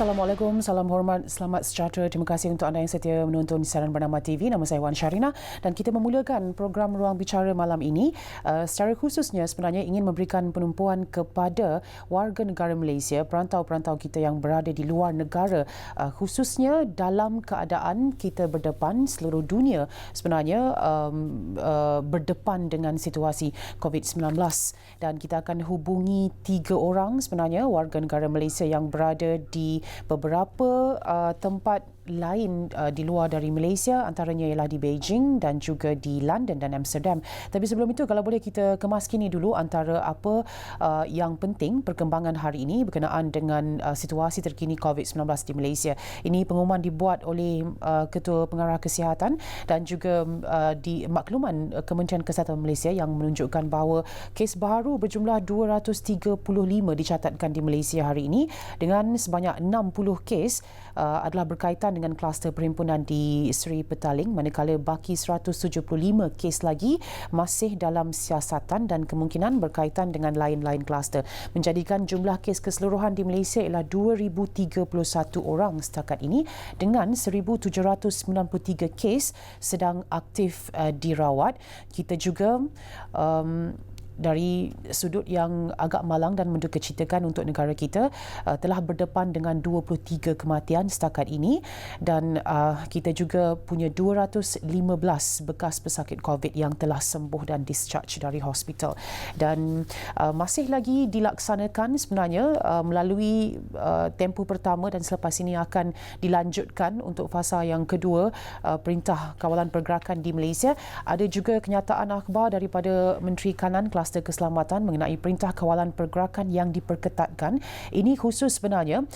Assalamualaikum, salam hormat, selamat sejahtera. Terima kasih untuk anda yang setia menonton siaran Bernama TV. Nama saya Wan Syarina dan kita memulakan program Ruang Bicara malam ini. Secara khususnya sebenarnya ingin memberikan penumpuan kepada warga negara Malaysia, perantau-perantau kita yang berada di luar negara, khususnya dalam keadaan kita berdepan seluruh dunia sebenarnya berdepan dengan situasi COVID-19 dan kita akan hubungi 3 orang sebenarnya warga negara Malaysia yang berada di beberapa tempat lain di luar dari Malaysia, antaranya ialah di Beijing dan juga di London dan Amsterdam. Tapi sebelum itu, kalau boleh kita kemaskini dulu antara apa yang penting perkembangan hari ini berkenaan dengan situasi terkini COVID-19 di Malaysia. Ini pengumuman dibuat oleh Ketua Pengarah Kesihatan dan juga di makluman Kementerian Kesihatan Malaysia yang menunjukkan bahawa kes baru berjumlah 235 dicatatkan di Malaysia hari ini dengan sebanyak 60 kes adalah berkaitan dengan kluster perhimpunan di Seri Petaling, manakala baki 175 kes lagi masih dalam siasatan dan kemungkinan berkaitan dengan lain-lain kluster, menjadikan jumlah kes keseluruhan di Malaysia ialah 2,031 orang setakat ini dengan 1,793 kes sedang aktif dirawat. Kita juga dari sudut yang agak malang dan mendukacitakan untuk negara kita, telah berdepan dengan 23 kematian setakat ini dan kita juga punya 215 bekas pesakit COVID yang telah sembuh dan discharge dari hospital. Dan masih lagi dilaksanakan sebenarnya melalui tempoh pertama dan selepas ini akan dilanjutkan untuk fasa yang kedua Perintah Kawalan Pergerakan di Malaysia. Ada juga kenyataan akhbar daripada Menteri Kanan Kluster Keselamatan mengenai Perintah Kawalan Pergerakan yang diperketatkan. Ini khusus sebenarnya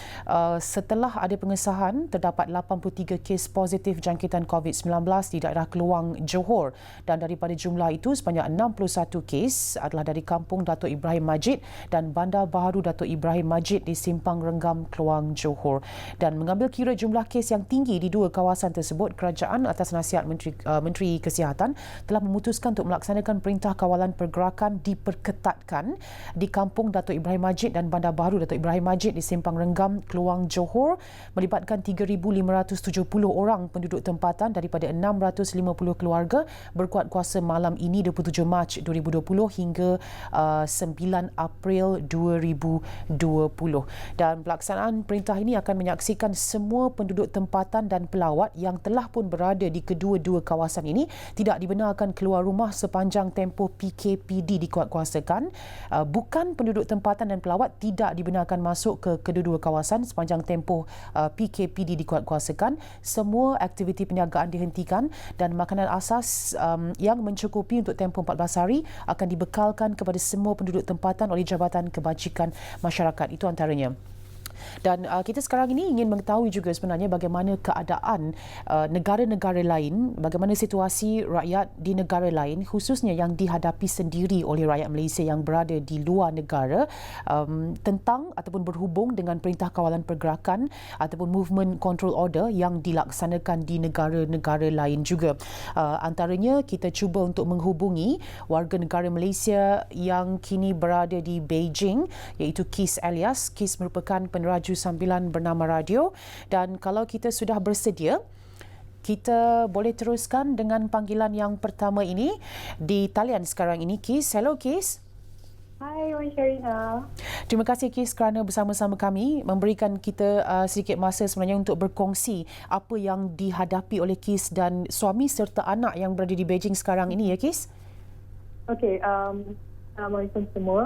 setelah ada pengesahan terdapat 83 kes positif jangkitan COVID-19 di daerah Keluang, Johor, dan daripada jumlah itu sebanyak 61 kes adalah dari Kampung Datuk Ibrahim Majid dan Bandar Baharu Datuk Ibrahim Majid di Simpang Renggam, Keluang, Johor. Dan mengambil kira jumlah kes yang tinggi di dua kawasan tersebut, kerajaan atas nasihat Menteri Kesihatan telah memutuskan untuk melaksanakan Perintah Kawalan Pergerakan diperketatkan di Kampung Datuk Ibrahim Majid dan Bandar Baharu Datuk Ibrahim Majid di Simpang Renggam, Keluang, Johor, melibatkan 3,570 orang penduduk tempatan daripada 650 keluarga berkuat kuasa malam ini 27 Mac 2020 hingga 9 April 2020. Dan pelaksanaan perintah ini akan menyaksikan semua penduduk tempatan dan pelawat yang telah pun berada di kedua-dua kawasan ini tidak dibenarkan keluar rumah sepanjang tempoh PKPD dikuatkuasakan. Bukan penduduk tempatan dan pelawat tidak dibenarkan masuk ke kedua-dua kawasan sepanjang tempoh PKPD dikuatkuasakan. Semua aktiviti perniagaan dihentikan dan makanan asas yang mencukupi untuk tempoh 14 hari akan dibekalkan kepada semua penduduk tempatan oleh Jabatan Kebajikan Masyarakat. Itu antaranya. Dan kita sekarang ini ingin mengetahui juga sebenarnya bagaimana keadaan negara-negara lain, bagaimana situasi rakyat di negara lain khususnya yang dihadapi sendiri oleh rakyat Malaysia yang berada di luar negara tentang ataupun berhubung dengan Perintah Kawalan Pergerakan ataupun Movement Control Order yang dilaksanakan di negara-negara lain juga. Antaranya kita cuba untuk menghubungi warga negara Malaysia yang kini berada di Beijing, iaitu Kis Elias. Kis merupakan peneraju sambilan bernama radio dan kalau kita sudah bersedia, kita boleh teruskan dengan panggilan yang pertama ini di talian sekarang ini. Kis, hello Kis. Hai Wan Syarina. Terima kasih Kis kerana bersama-sama kami memberikan kita sedikit masa sebenarnya untuk berkongsi apa yang dihadapi oleh Kis dan suami serta anak yang berada di Beijing sekarang ini ya Kis. Okey, Assalamualaikum semua.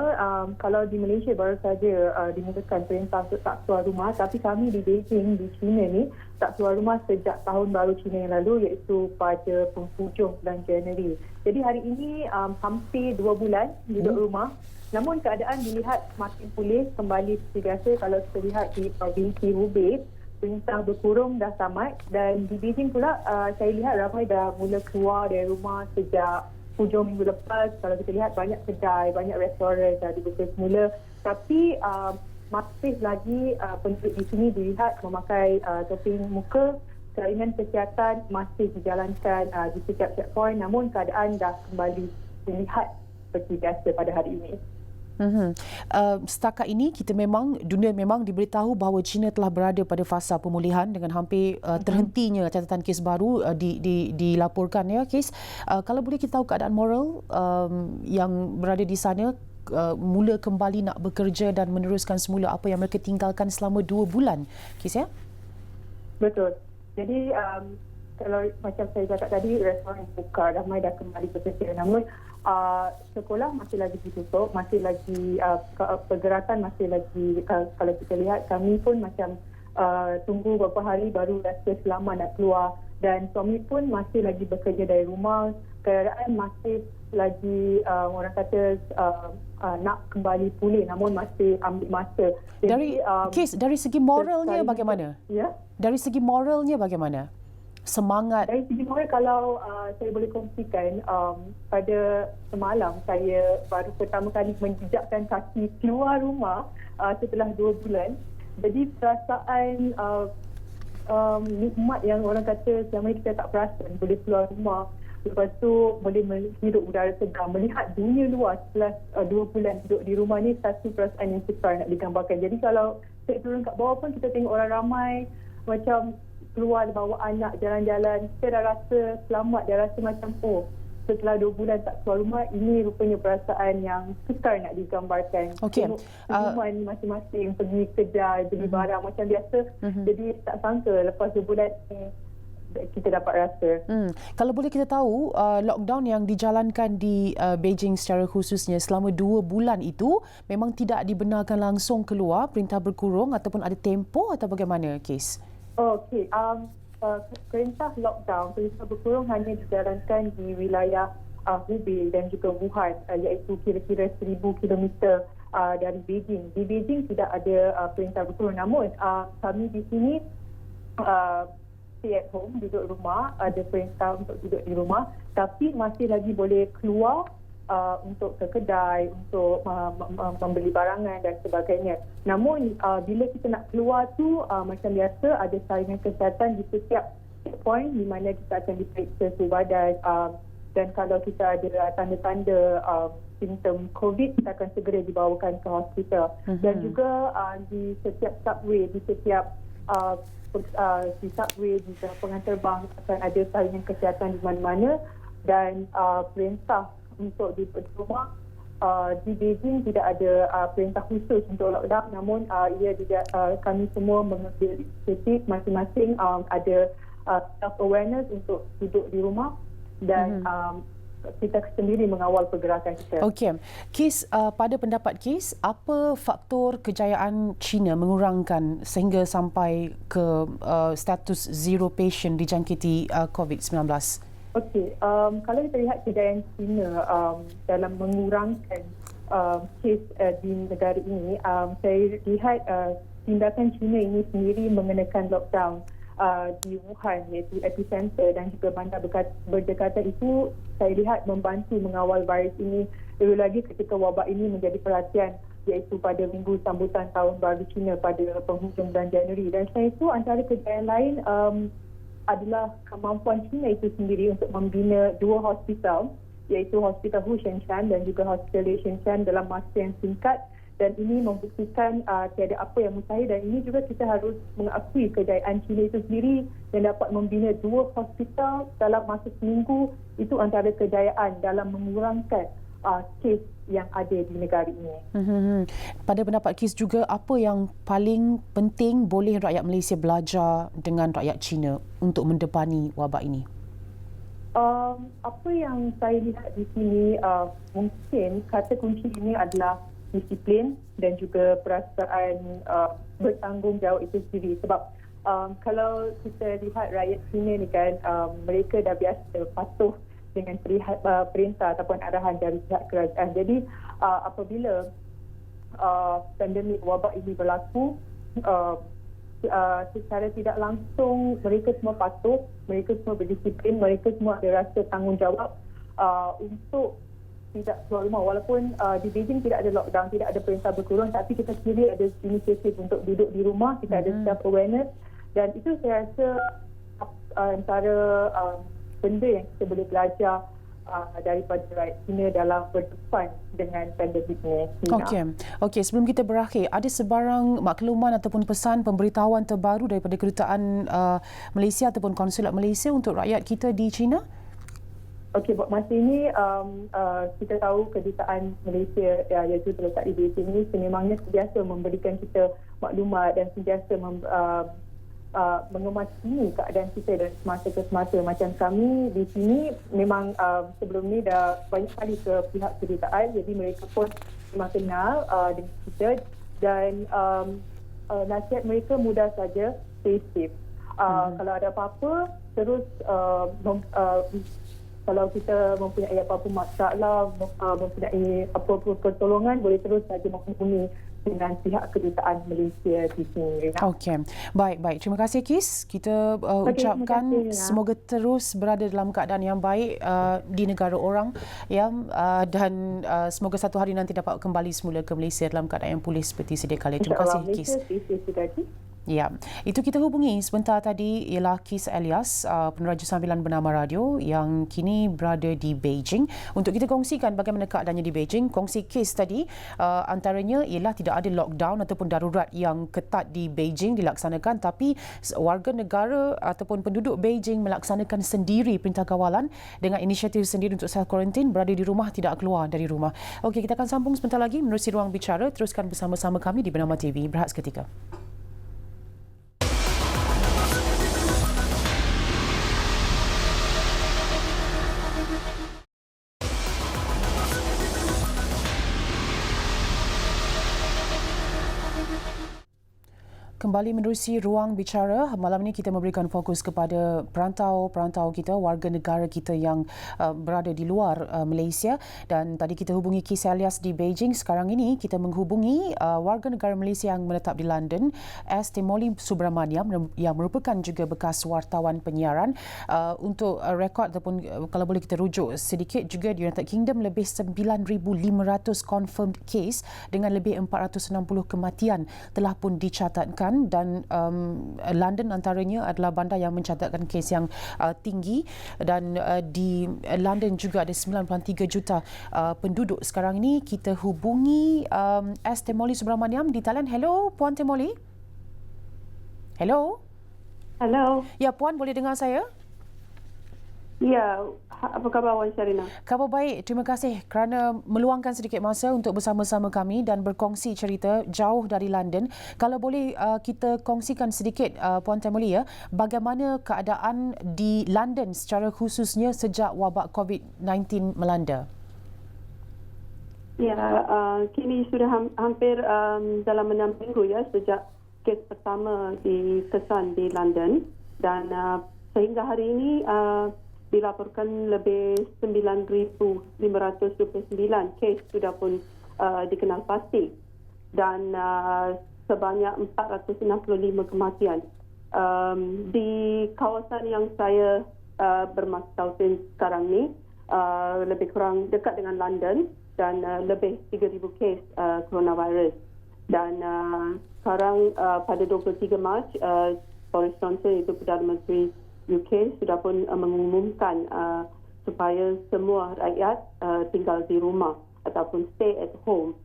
Kalau di Malaysia baru saja dimulakan perintah untuk tak keluar rumah, tapi kami di Beijing, di China ni, tak keluar rumah sejak tahun baru China yang lalu, iaitu pada penghujung bulan Januari. Jadi hari ini hampir 2 bulan duduk rumah. Namun keadaan dilihat makin pulih kembali seperti biasa. Kalau kita lihat di Provinsi Hubei, perintah berkurung dah tamat, dan di Beijing pula saya lihat ramai dah mula keluar dari rumah sejak hujung minggu lepas. Kalau kita lihat banyak kedai, banyak restoran dah dibuka semula. Tapi masih lagi penduduk di sini dilihat memakai topeng muka. Jalinan kesihatan masih dijalankan di setiap checkpoint, namun keadaan dah kembali dilihat seperti biasa pada hari ini. Setakat ini dunia memang diberitahu bahawa China telah berada pada fasa pemulihan dengan hampir terhentinya catatan kes baru dilaporkan ya kes. Kalau boleh kita tahu keadaan moral yang berada di sana mula kembali nak bekerja dan meneruskan semula apa yang mereka tinggalkan selama 2 bulan. Kes ya? Betul. Jadi kalau macam saya cakap tadi, restoran buka, ramai dah kembali bekerja. Namun sekolah masih lagi ditutup, masih lagi pergerakan masih lagi, kalau kita lihat kami pun macam tunggu beberapa hari baru rasa selamat nak keluar, dan suami pun masih lagi bekerja dari rumah. Keadaan masih lagi orang kata nak kembali pulih, namun masih ambil masa. Jadi, dari segi moralnya bagaimana? Ya? Dari segi moralnya bagaimana? Semangat. Dari segi moral, kalau saya boleh kongsikan, pada semalam saya baru pertama kali menjejakkan kaki keluar rumah setelah 2 bulan. Jadi perasaan nikmat yang orang kata selama ini kita tak perasan, boleh keluar rumah. Lepas tu boleh menghirup udara segar, melihat dunia luar setelah 2 bulan duduk di rumah ni, satu perasaan yang sukar nak digambarkan. Jadi kalau saya turun kat bawah pun kita tengok orang ramai macam keluar bawa anak jalan-jalan, kita dah rasa selamat, dah rasa macam setelah 2 bulan tak keluar rumah, ini rupanya perasaan yang sukar nak digambarkan. Okey. Rumah ni masing-masing pergi kedai, beli barang macam biasa. Jadi tak sangka lepas 2 bulan ni kita dapat rasa. Kalau boleh kita tahu, lockdown yang dijalankan di Beijing secara khususnya selama 2 bulan itu memang tidak dibenarkan langsung keluar, perintah berkurung ataupun ada tempoh atau bagaimana kes? Okey, perintah lockdown, perintah berkurung hanya dijalankan di wilayah Hubei dan juga Wuhan, iaitu kira-kira 1,000 kilometer dari Beijing. Di Beijing tidak ada perintah berkurung, namun kami di sini stay at home, duduk rumah, ada perintah untuk duduk di rumah, tapi masih lagi boleh keluar untuk ke kedai, untuk membeli barangan dan sebagainya. Namun bila kita nak keluar tu macam biasa ada saringan kesihatan di setiap checkpoint di mana kita akan diperiksa suhu badan, dan kalau kita ada tanda-tanda simptom COVID, kita akan segera dibawakan ke hospital. Dan juga di setiap subway, di setiap di subway, di pengantar-terbang akan ada saringan kesihatan di mana-mana, dan perintah untuk di rumah. Di Beijing tidak ada perintah khusus untuk lockdown, namun kami semua mengambil inisiatif masing-masing, ada self-awareness untuk duduk di rumah, dan kita sendiri mengawal pergerakan kita. Okey. Kes, pada pendapat Kes, apa faktor kejayaan China mengurangkan sehingga sampai ke status zero patient dijangkiti COVID-19? Okey, kalau kita lihat kejayaan China dalam mengurangkan kes di negara ini, saya lihat tindakan China ini sendiri mengenakan lockdown di Wuhan, iaitu epicenter, dan juga bandar berdekatan itu saya lihat membantu mengawal virus ini. Lebih lagi ketika wabak ini menjadi perhatian, iaitu pada minggu sambutan Tahun Baru Cina pada penghujung bulan Januari. Dan saya itu antara kejayaan lain adalah kemampuan China itu sendiri untuk membina 2 hospital, iaitu Hospital Hu Shenshan dan juga Hospital Li Shenshan dalam masa yang singkat, dan ini membuktikan tiada apa yang mustahil, dan ini juga kita harus mengakui kejayaan China itu sendiri yang dapat membina 2 hospital dalam masa seminggu. Itu antara kejayaan dalam mengurangkan kes yang ada di negara ini. Pada pendapat Kes juga, apa yang paling penting boleh rakyat Malaysia belajar dengan rakyat China untuk mendepani wabak ini? Apa yang saya lihat di sini, mungkin kata kunci ini adalah disiplin dan juga perasaan bertanggungjawab itu sendiri. Sebab kalau kita lihat rakyat China ni kan, mereka dah biasa patuh dengan perintah ataupun arahan dari pihak kerajaan. Jadi apabila pandemik wabak ini berlaku, secara tidak langsung mereka semua patuh, mereka semua berdisiplin, mereka semua ada rasa tanggungjawab untuk tidak keluar rumah. Walaupun di Beijing tidak ada lockdown, tidak ada perintah berkurung, tapi kita sendiri ada inisiatif untuk duduk di rumah, kita ada self awareness, dan itu saya rasa antara benda yang kita boleh belajar daripada rakyat Cina dalam berdepan dengan pandemik ni. Okey, sebelum kita berakhir, ada sebarang makluman ataupun pesan pemberitahuan terbaru daripada kedutaan Malaysia ataupun konsulat Malaysia untuk rakyat kita di China? Okey, buat masa ini kita tahu kedutaan Malaysia iaitu terletak di Beijing ini sememangnya sentiasa memberikan kita maklumat dan sentiasa mengemasi keadaan kita dan semasa ke semasa. Macam kami di sini memang sebelum ni dah banyak kali ke pihak kedutaan, jadi mereka pun memang kenal dengan kita dan nasihat mereka mudah saja, stay safe. Kalau ada apa-apa terus kalau kita mempunyai apa-apa masalah, mempunyai apa-apa pertolongan, boleh terus saja menghubungi dengan pihak kedutaan Malaysia di sini. Okey. Baik. Terima kasih, Kis. Kita ucapkan semoga terus berada dalam keadaan yang baik di negara orang dan semoga satu hari nanti dapat kembali semula ke Malaysia dalam keadaan yang pulih seperti sedia kala. Terima kasih, Kis. Ya, itu kita hubungi sebentar tadi ialah Kis Elias, peneraju sambilan bernama Radio yang kini berada di Beijing untuk kita kongsikan bagaimana keadaannya di Beijing. Kongsi kes tadi antaranya ialah tidak ada lockdown ataupun darurat yang ketat di Beijing dilaksanakan, tapi warga negara ataupun penduduk Beijing melaksanakan sendiri perintah kawalan dengan inisiatif sendiri untuk self quarantine, berada di rumah, tidak keluar dari rumah. Okey, kita akan sambung sebentar lagi menerusi Ruang Bicara. Teruskan bersama-sama kami di Bernama TV. Berehat seketika. Kembali menerusi Ruang Bicara. Malam ini kita memberikan fokus kepada perantau kita, warga negara kita yang berada di luar Malaysia. Dan tadi kita hubungi Kis Elias di Beijing. Sekarang ini kita menghubungi warga negara Malaysia yang menetap di London, S. Timoli Subramaniam yang merupakan juga bekas wartawan penyiaran. Untuk rekod ataupun kalau boleh kita rujuk sedikit juga, di United Kingdom lebih 9,500 confirmed case dengan lebih 460 kematian telah pun dicatatkan. Dan London antaranya adalah bandar yang mencatatkan kes yang tinggi dan di London juga ada 9.3 juta penduduk. Sekarang ini kita hubungi S. Timoli Subramaniam di talian. Hello, Puan Timoli. Hello. Ya, Puan boleh dengar saya? Ya, apa khabar Wan Syarina? Khabar baik, terima kasih kerana meluangkan sedikit masa untuk bersama-sama kami dan berkongsi cerita jauh dari London. Kalau boleh kita kongsikan sedikit Puan Timoli, bagaimana keadaan di London secara khususnya sejak wabak COVID-19 melanda? Ya, kini sudah hampir dalam 6 minggu sejak kes pertama dikesan di London dan sehingga hari ini dilaporkan lebih 9,529 kes sudah pun dikenal pasti dan sebanyak 465 kematian. Di kawasan yang saya bermantau sekarang ni lebih kurang dekat dengan London dan lebih 3,000 kes coronavirus. Dan sekarang pada 23 Mac Boris Johnson itu Perdana Menteri UK sudah pun mengumumkan supaya semua rakyat tinggal di rumah ataupun stay at home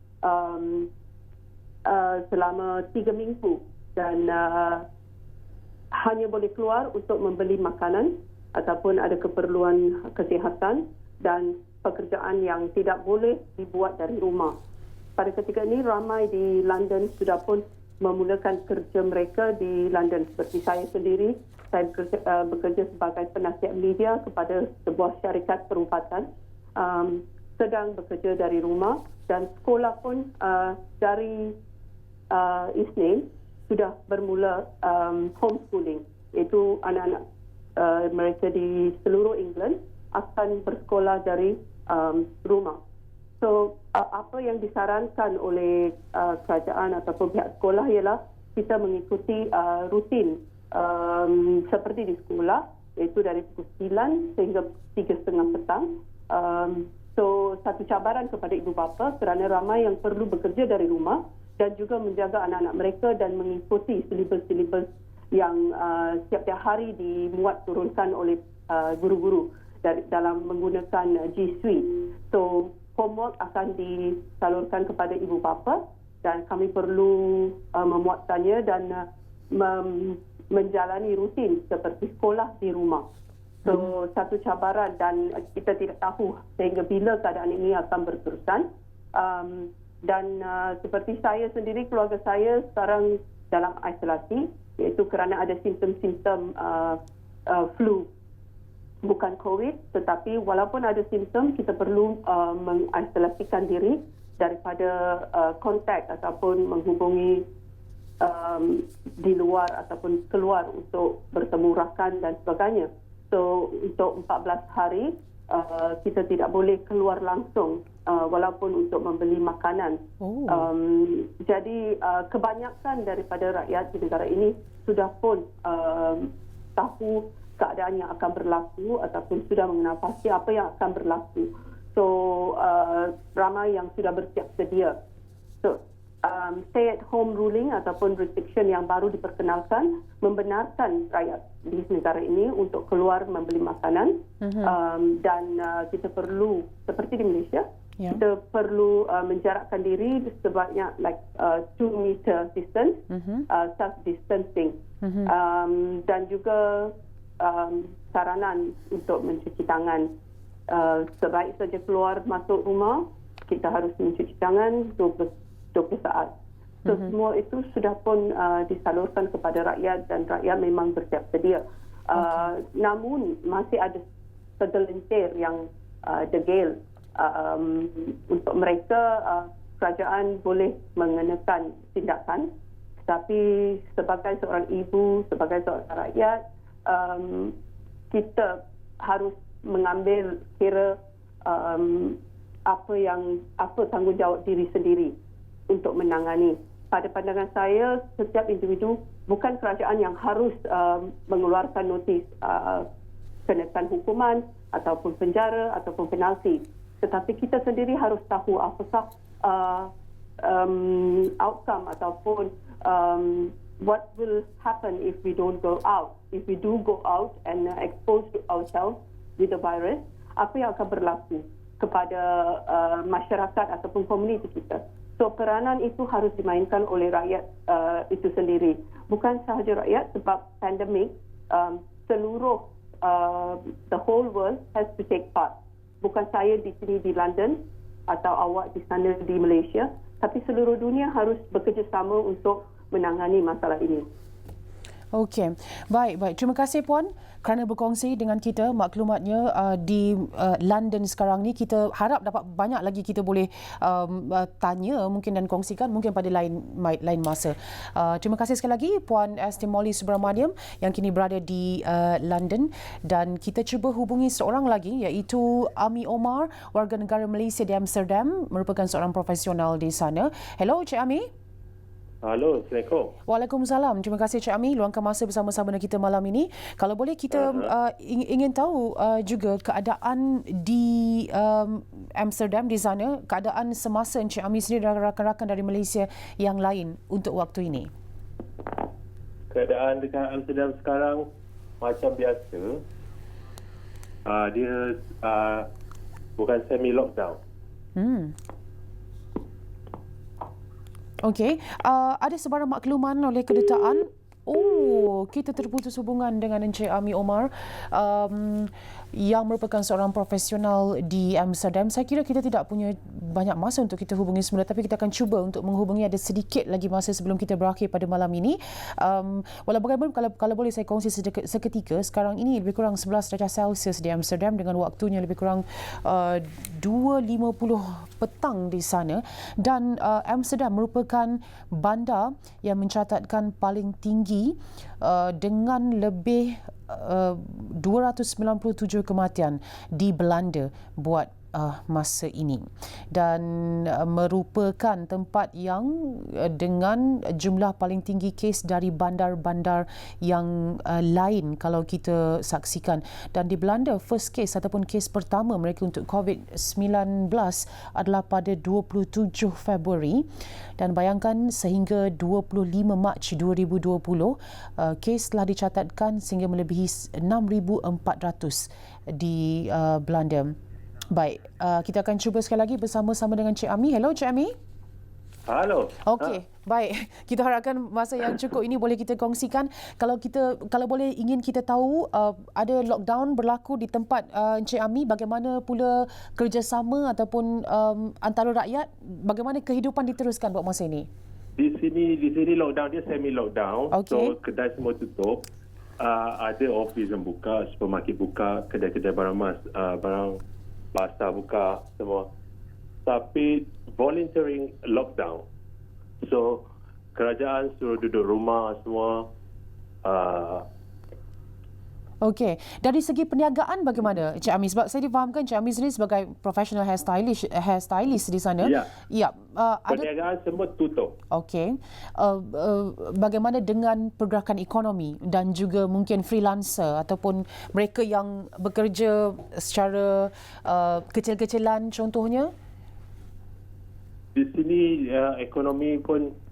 selama 3 minggu dan hanya boleh keluar untuk membeli makanan ataupun ada keperluan kesihatan dan pekerjaan yang tidak boleh dibuat dari rumah. Pada ketika ini ramai di London sudah pun memulakan kerja mereka di London. Seperti saya sendiri, saya bekerja sebagai penasihat media kepada sebuah syarikat perubatan, sedang bekerja dari rumah dan sekolah pun dari Isnin sudah bermula homeschooling, iaitu anak-anak mereka di seluruh England akan bersekolah dari rumah. So, apa yang disarankan oleh kerajaan ataupun pihak sekolah ialah kita mengikuti rutin seperti di sekolah, iaitu dari pukul 9 sehingga 3.30 petang. So, satu cabaran kepada ibu bapa kerana ramai yang perlu bekerja dari rumah dan juga menjaga anak-anak mereka dan mengikuti silibus-silibus yang setiap hari dimuat turunkan oleh guru-guru. dalam menggunakan G Suite. So homework akan disalurkan kepada ibu bapa dan kami perlu memuatkannya dan menjalani rutin seperti sekolah di rumah. So satu cabaran dan kita tidak tahu sehingga bila keadaan ini akan berterusan. Dan seperti saya sendiri, keluarga saya sekarang dalam isolasi iaitu kerana ada simptom-simptom flu. Bukan COVID, tetapi walaupun ada simptom, kita perlu mengisolasikan diri daripada kontak ataupun menghubungi di luar ataupun keluar untuk bertemu rakan dan sebagainya. So untuk 14 hari kita tidak boleh keluar langsung walaupun untuk membeli makanan. Jadi kebanyakan daripada rakyat di negara ini sudah pun tahu keadaan yang akan berlaku ataupun sudah mengenal pasti apa yang akan berlaku. So ramai yang sudah bersiap sedia. So stay at home ruling ataupun restriction yang baru diperkenalkan membenarkan rakyat di negara ini untuk keluar membeli makanan. Dan kita perlu seperti di Malaysia, kita perlu menjarakkan diri sebanyak 2 meter distance, self distancing, dan juga saranan untuk mencuci tangan. Sebaik saja keluar masuk rumah, kita harus mencuci tangan 20 saat. So semua itu sudah pun disalurkan kepada rakyat dan rakyat memang bersiap sedia. Namun masih ada segelintir yang degil. Untuk mereka kerajaan boleh mengenakan tindakan, tetapi sebagai seorang ibu, sebagai seorang rakyat, kita harus mengambil kira apa tanggungjawab diri sendiri untuk menangani. Pada pandangan saya, setiap individu, bukan kerajaan yang harus mengeluarkan notis kenakan hukuman ataupun penjara ataupun penalti. Tetapi kita sendiri harus tahu apakah outcome ataupun what will happen if we don't go out. If we do go out and expose ourselves with the virus, apa yang akan berlaku kepada masyarakat ataupun komuniti kita. So peranan itu harus dimainkan oleh rakyat itu sendiri. Bukan sahaja rakyat, sebab pandemik seluruh the whole world has to take part. Bukan saya di sini di London atau awak di sana di Malaysia, tapi seluruh dunia harus bekerjasama untuk menangani masalah ini. Okey, baik. Terima kasih Puan kerana berkongsi dengan kita maklumatnya di London sekarang ni. Kita harap dapat banyak lagi kita boleh tanya mungkin dan kongsikan mungkin pada lain masa. Terima kasih sekali lagi Puan Esti Molly Subramaniam yang kini berada di London, dan kita cuba hubungi seorang lagi iaitu Ami Omar, warga negara Malaysia di Amsterdam, merupakan seorang profesional di sana. Hello Cik Ami. Halo, Assalamualaikum. Waalaikumsalam. Terima kasih Cik Ami luangkan masa bersama-sama dengan kita malam ini. Kalau boleh kita ingin tahu juga keadaan di Amsterdam di sana, keadaan semasa Cik Ami sendiri dan rakan-rakan dari Malaysia yang lain untuk waktu ini. Keadaan dekat Amsterdam sekarang macam biasa. Dia bukan semi lockdown. Okey, ada sebarang makluman oleh kedutaan. Kita terputus hubungan dengan Encik Ami Omar yang merupakan seorang profesional di Amsterdam. Saya kira kita tidak punya banyak masa untuk kita hubungi semula, tapi kita akan cuba untuk menghubungi. Ada sedikit lagi masa sebelum kita berakhir pada malam ini. Walau bagaimana, kalau boleh saya kongsi seketika, sekarang ini lebih kurang 11 darjah Celsius di Amsterdam dengan waktunya lebih kurang 2.50 petang di sana, dan Amsterdam merupakan bandar yang mencatatkan paling tinggi dengan lebih 297 kematian di Belanda buat masa ini, dan merupakan tempat yang dengan jumlah paling tinggi kes dari bandar-bandar yang lain kalau kita saksikan. Dan di Belanda, first case ataupun kes pertama mereka untuk COVID-19 adalah pada 27 Februari, dan bayangkan sehingga 25 Mac 2020 kes telah dicatatkan sehingga melebihi 6,400 di Belanda. Baik, kita akan cuba sekali lagi bersama-sama dengan Cik Ami. Hello Cik Ami. Halo. Okey, baik. Kita harapkan masa yang cukup ini boleh kita kongsikan. Kalau boleh ingin kita tahu ada lockdown berlaku di tempat Encik Ami, bagaimana pula kerjasama ataupun antara rakyat, bagaimana kehidupan diteruskan buat masa ini? Di sini lockdown dia semi lockdown. Okey. So kedai semua tutup. Ada office yang buka, supermarket buka, kedai-kedai barang pasar buka semua. Tapi volunteering lockdown. So kerajaan suruh duduk rumah semua. Okey, dari segi perniagaan bagaimana Cik Ami? Sebab saya difahamkan Cik Ami sendiri sebagai professional hairstylist di sana. Ya. Ya. Perniagaan semua tutup. Okey. Bagaimana dengan pergerakan ekonomi dan juga mungkin freelancer ataupun mereka yang bekerja secara kecil-kecilan contohnya? Di sini ekonomi pun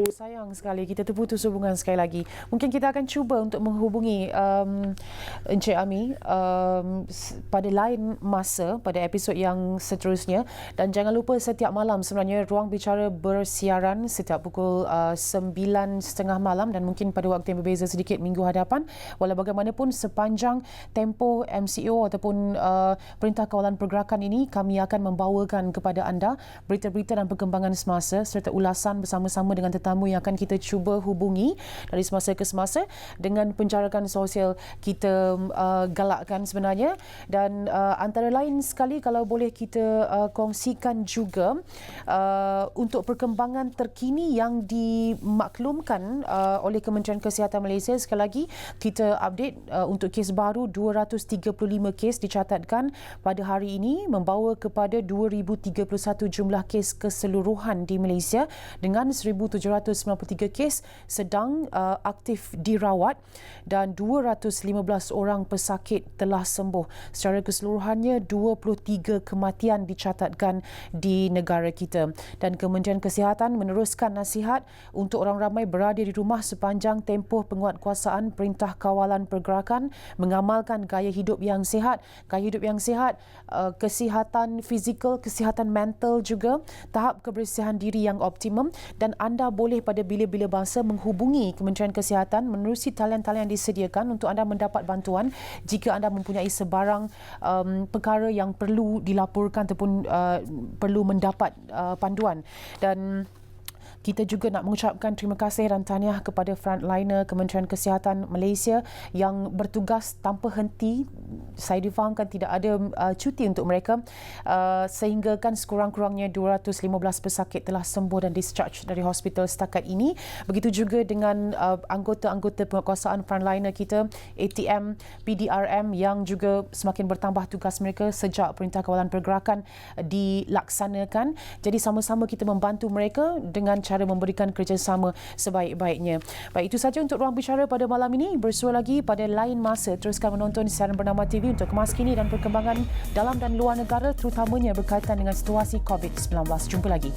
sayang sekali kita terputus hubungan sekali lagi. Mungkin kita akan cuba untuk menghubungi Encik Ami pada lain masa, pada episod yang seterusnya. Dan jangan lupa setiap malam sebenarnya Ruang Bicara bersiaran setiap pukul 9.30 malam, dan mungkin pada waktu yang berbeza sedikit minggu hadapan. Walau bagaimanapun sepanjang tempoh MCO ataupun Perintah Kawalan Pergerakan ini, kami akan membawakan kepada anda berita-berita dan perkembangan semasa serta ulasan bersama-sama dengan tetamu yang akan kita cuba hubungi dari semasa ke semasa dengan penjarakan sosial kita galakkan sebenarnya. Dan antara lain sekali kalau boleh kita kongsikan juga untuk perkembangan terkini yang dimaklumkan oleh Kementerian Kesihatan Malaysia. Sekali lagi kita update untuk kes baru 235 kes dicatatkan pada hari ini, membawa kepada 2,031 jumlah kes keseluruhan di Malaysia dengan 1,793 kes sedang aktif dirawat dan 215 orang pesakit telah sembuh. Secara keseluruhannya 23 kematian dicatatkan di negara kita, dan Kementerian Kesihatan meneruskan nasihat untuk orang ramai berada di rumah sepanjang tempoh penguatkuasaan Perintah Kawalan Pergerakan, mengamalkan gaya hidup yang sihat. Gaya hidup yang sihat, kesihatan fizikal, kesihatan mental juga, tahap kebersihan diri yang optimum. Dan anda boleh pada bila-bila masa menghubungi Kementerian Kesihatan menerusi talian-talian yang disediakan untuk anda mendapat bantuan jika anda mempunyai sebarang perkara yang perlu dilaporkan ataupun perlu mendapat panduan. Dan kita juga nak mengucapkan terima kasih dan tahniah kepada frontliner Kementerian Kesihatan Malaysia yang bertugas tanpa henti. Saya difahamkan tidak ada cuti untuk mereka, sehingga kan sekurang-kurangnya 215 pesakit telah sembuh dan discharge dari hospital setakat ini. Begitu juga dengan anggota-anggota penguatkuasaan frontliner kita, ATM, PDRM yang juga semakin bertambah tugas mereka sejak Perintah Kawalan Pergerakan dilaksanakan. Jadi sama-sama kita membantu mereka dengan cara memberikan kerjasama sebaik-baiknya. Baik, itu saja untuk Ruang Bicara pada malam ini. Bersua lagi pada lain masa. Teruskan menonton siaran Bernama TV untuk kemaskini dan perkembangan dalam dan luar negara, terutamanya berkaitan dengan situasi COVID-19. Jumpa lagi.